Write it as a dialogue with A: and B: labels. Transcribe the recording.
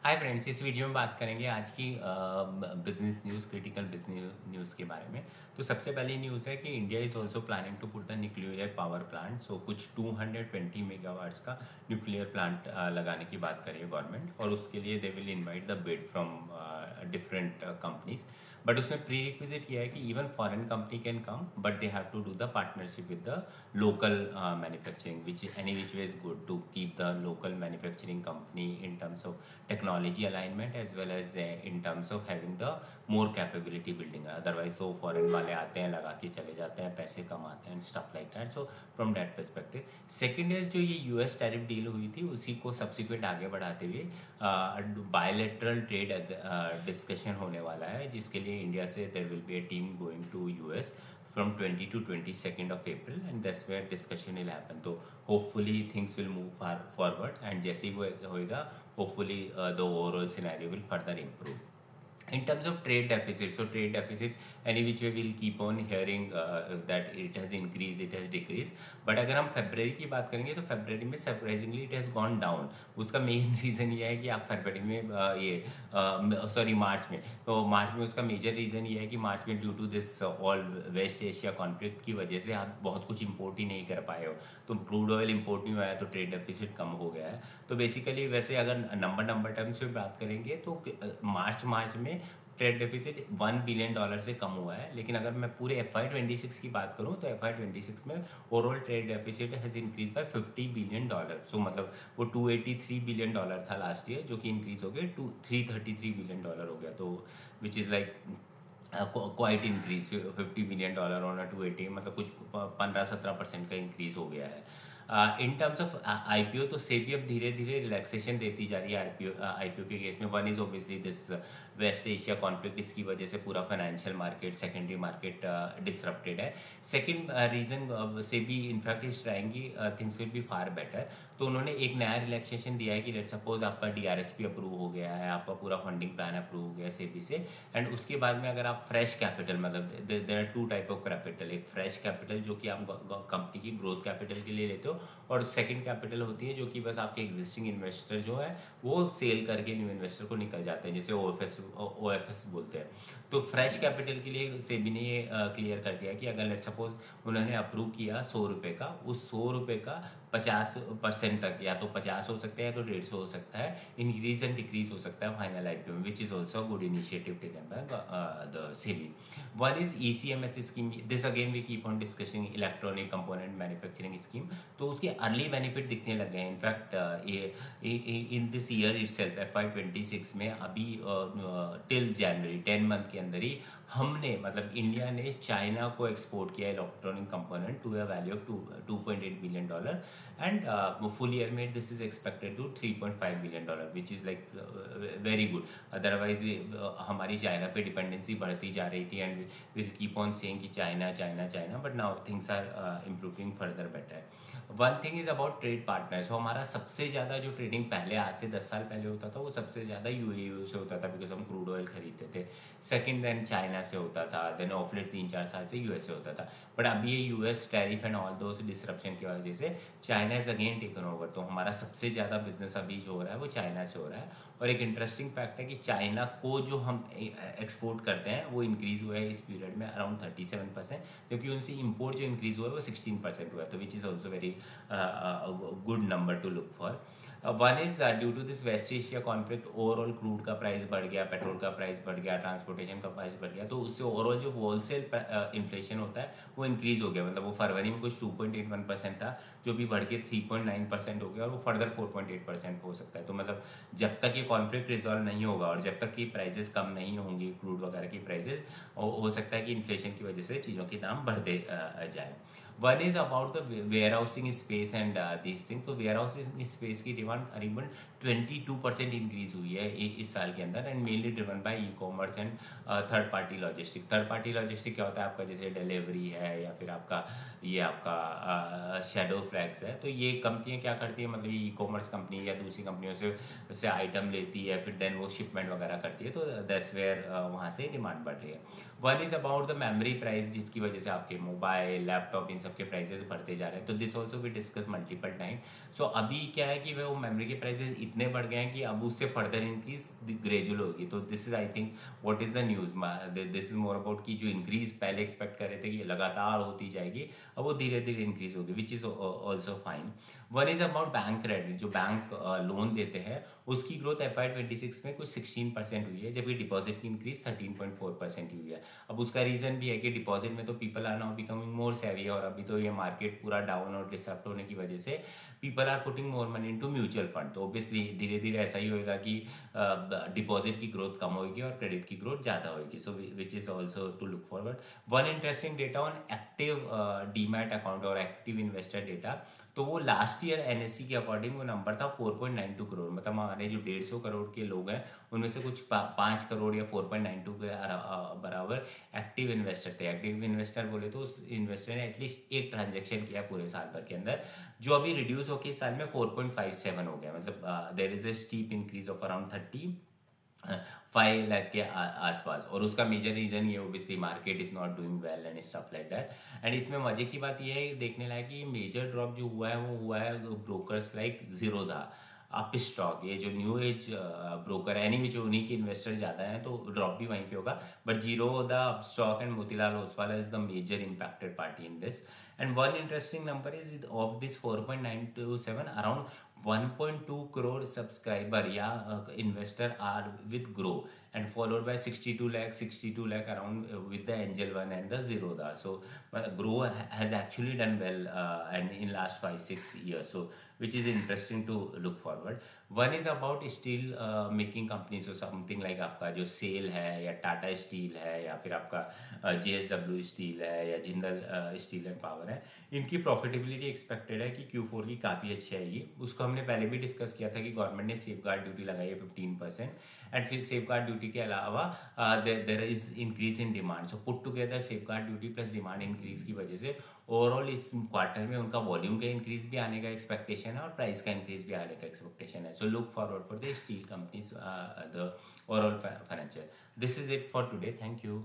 A: Hi friends, इस video में बात करेंगे आज की business news, critical business news के बारे में। तो सबसे पहली न्यूज़ है कि India is also planning to put the nuclear power plant. So कुछ 220 मेगावाट्स का न्यूक्लियर प्लांट लगाने की बात करी है गवर्नमेंट, और उसके लिए they will invite the bid from different companies. But उसमें प्री रिक्विजिट ये है कि even foreign company can come, but they have to do the partnership with the local manufacturing, which which way is good to keep the local manufacturing company in terms of technology alignment as well as in terms of having the more capability building. Otherwise so foreign वाले आते हैं, लगा के चले जाते हैं, पैसे कमाते हैं, stuff like that. So from that perspective, second is जो ये US टैरिफ डील हुई थी उसी को सब्सिक्वेंट आगे बढ़ाते हुए बायलैटरल ट्रेड डिस्कशन होने वाला है, जिसके लिए इंडिया से there will be a team going to US from 20 to 22nd of April, and that's where discussion will happen. So hopefully things will move forward, and जैसे ही वो होएगा, hopefully the overall scenario will further improve. In terms of trade deficit, so trade deficit any which way we'll keep on hearing that it has increased, it has decreased. But अगर हम फरवरी की बात करेंगे तो फरवरी में surprisingly it has gone down. उसका main reason ये है कि आप फरवरी में मार्च में, तो मार्च में उसका मेजर रीज़न ये है कि मार्च में due to this all West Asia conflict की वजह से आप बहुत कुछ इंपोर्ट ही नहीं कर पाए हो, तो क्रूड ऑयल इंपोर्ट नहीं हुआ है, तो ट्रेड डेफिसिट कम हो गया है. तो बेसिकली वैसे अगर नंबर टर्म्स में बात करेंगे तो मार्च में ट्रेड डेफिसिट $1 बिलियन से कम हुआ है. लेकिन अगर मैं पूरे FY26 की बात करूं तो FY26 में overall trade deficit has increase by $50 billion. So मतलब वो $283 बिलियन था लास्ट ईयर, जो कि इंक्रीज हो गया टू $333 बिलियन हो गया. तो which is like quite increase. $50 billion on 280, मतलब कुछ 15-17% का इंक्रीज हो गया है. इन टर्म्स ऑफ IPO, तो सेबी अब धीरे धीरे रिलैक्सेशन देती जा रही है IPO के केस में. One is obviously this West Asia conflict, इसकी वजह से पूरा financial market, secondary market disrupted है. Second reason, SEBI in fact is trying की things will be far better. तो उन्होंने एक नया रिलैक्सेशन दिया है कि लेट सपोज आपका DRHP अप्रूव हो गया है, आपका पूरा फंडिंग प्लान अप्रूव हो गया सेबी से, एंड उसके बाद में अगर आप फ्रेश कैपिटल, मतलब there are two type of capital. एक फ्रेश कैपिटल जो कि आप कंपनी की ग्रोथ कैपिटल के लिए लेते हो, और सेकंड कैपिटल होती है जो कि बस आपके एग्जिस्टिंग इन्वेस्टर जो है वो सेल करके न्यू इन्वेस्टर को निकल जाते हैं, जिसे OFS बोलते हैं. तो फ्रेश कैपिटल के लिए सेबी ने ये क्लियर कर दिया कि अगर लेट सपोज उन्होंने अप्रूव किया ₹100 का, उस ₹100 का 50% तक, या तो 50 हो सकता है या तो 150 हो सकता है, इंक्रीज एंड डिक्रीज हो सकता है फाइनल IPO में, which is also good initiative taken by the SEBI. One is ECMS scheme. This again we keep on discussing, electronic component manufacturing scheme. तो उसके अर्ली बेनिफिट दिखने लग गए हैं. In fact in this year itself FY26 में अभी till जनवरी 10 month के अंदर ही हमने, मतलब इंडिया ने चाइना को एक्सपोर्ट किया electronic component to a value of $2.8 billion, and full year में this is expected to $3.5 billion, which is like very good. Otherwise हमारी चाइना पे डिपेंडेंसी बढ़ती जा रही थी, and will keep on saying कि China China China, but now things are improving further better. One thing is about trade partners. तो हमारा सबसे ज़्यादा जो ट्रेडिंग पहले, आज से 10 साल पहले होता था, वो सबसे ज़्यादा UAE से होता था, बिकॉज हम क्रूड ऑयल खरीदते थे. सेकंड देन चाइना से होता था, देन ऑफ लेट 3-4 साल से US से होता था. बट अभी ये US tariff and all those disruption की वजह से China is again taken over. तो हमारा सबसे ज़्यादा बिजनेस अभी जो हो रहा है वो चाइना से हो रहा है. और एक इंटरेस्टिंग फैक्ट है कि चाइना को जो हम एक्सपोर्ट करते हैं वो इंक्रीज़ हुआ है इस पीरियड में अराउंड 37%, क्योंकि उनसे इंपोर्ट जो इंक्रीज़ हुआ है वो 16% हुआ है. तो which is also very good number to look for. One is due to this West Asia conflict, overall crude का प्राइस बढ़ गया, पेट्रोल का प्राइस बढ़ गया, ट्रांसपोर्टेशन का प्राइस बढ़ गया. तो उससे ओवरऑल जो होलसेल इन्फ्लेशन होता है वो इंक्रीज़ हो गया. मतलब वो फरवरी में कुछ 2.81% था, जो भी बढ़ के 3.9% हो गया, और वो फर्दर 4.8% हो सकता है. तो मतलब जब तक ये कॉन्फ्लिक्ट रिजॉल्व नहीं होगा और जब तक कि प्राइसेस कम नहीं होंगी, क्रूड वगैरह की प्राइसेस, हो सकता है कि इन्फ्लेशन की वजह से चीज़ों के दाम बढ़ते जाए. One is about the warehousing space and this thing. तो वेयर हाउसिंग स्पेस की डिमांड करीबन 22% इंक्रीज हुई है इस साल के अंदर, and mainly driven by e-commerce and third party logistic. Third party logistic क्या होता है आपका, जैसे डिलीवरी है, या फिर आपका ये आपका शैडो फ्लैग्स है. तो ये कंपनियां क्या करती है, मतलब ये ई-कॉमर्स कंपनी या दूसरी कंपनियों से आइटम लेती है, फिर देन वो शिपमेंट वगैरह करती है. तो दैट्स वेयर वहाँ से डिमांड बढ़ रही है. One is about the memory price, जिसकी वजह से आपके मोबाइल, लैपटॉप, इन सब प्राइसेस बढ़ते जा रहे हैं. तो this also we discuss multiple time. So अभी क्या है कि वो मेमोरी के प्राइसेस इतने बढ़ गए हैं कि अब उससे फर्दर इंक्रीज ग्रेजुअल होगी। तो this is I think what is the news, this is more about कि जो इंक्रीज पहले एक्सपेक्ट कर रहे थे कि लगातार होती जाएगी, अब वो धीरे धीरे इंक्रीज होगी, which is also fine. One is about bank credit, जो बैंक लोन देते हैं उसकी ग्रोथ FY26 में कुछ 16% हुई है, जबकि डिपॉजिट की इंक्रीज 13.4% हुई है। अब उसका रीजन भी है कि डिपॉजिट में तो people are now becoming more savvy, और अभी तो ये मार्केट पूरा डाउन और डिसअप्ट होने की वजह से people are putting more money into mutual fund. तो ऑब्वियसली धीरे धीरे ऐसा ही होएगा कि डिपॉजिट की ग्रोथ कम होगी और क्रेडिट की ग्रोथ ज़्यादा होगी, so which is also to look forward. One interesting data on active demat account और एक्टिव इन्वेस्टर डेटा, तो वो लास्ट ईयर NSE के अकॉर्डिंग वो नंबर था 4.92 करोड़, मतलब हमारे जो 150 करोड़ के लोग हैं उनमें से कुछ 5 करोड़ या 4.92 के बराबर एक्टिव इन्वेस्टर थे। एक्टिव इन्वेस्टर बोले तो उस इन्वेस्टर ने एटलीस्ट एक ट्रांजेक्शन किया पूरे साल भर के अंदर, जो अभी रिड्यूस होकर इस साल में 4.57 हो गया, मतलब there is a steep increase of around 5 lakh के आसपास। और उसका मेजर रीजन ये obviously market is not doing well and stuff like that. And इसमें मजे की बात ये है देखने लायक कि मेजर ड्रॉप जो हुआ है वो हुआ है brokers like Zerodha, up stock, ये जो न्यू एज ब्रोकर है, एनी जो उन्हीं के इन्वेस्टर ज़्यादा हैं तो ड्रॉप भी वहीं पे होगा, but Zerodha, Upstox and Motilal Oswal is the major impacted party in this. And one interesting number is of this 4.927 around 1.2 crore subscriber या investor are with Grow, and followed by 62 lakh around with the Angel One and the Zerodha. So Grow has actually done well and in last 5-6 years, so which is interesting to look forward. One is about steel making companies, so something like आपका जो cell है या Tata steel है या फिर आपका JSW steel है या जिंदल स्टील एंड पावर है, इनकी प्रॉफिटेबिलिटी एक्सपेक्टेड है कि Q4 की काफ़ी अच्छी आएगी। उसको हमने पहले भी डिस्कस किया था कि गवर्नमेंट ने सेफ गार्ड ड्यूटी लगाई है 15%, एंड फिर सेफ गार्ड ड्यूटी के अलावा there is increase in demand. So put together safe guard duty plus demand increase की वजह से ओवरऑल इस क्वार्टर में उनका वॉल्यूम का इंक्रीज भी आने का एक्सपेक्टेशन है और प्राइस का इंक्रीज भी आने का एक्सपेक्टेशन है। So look forward for the steel companies the overall financial. This is it for today, thank you.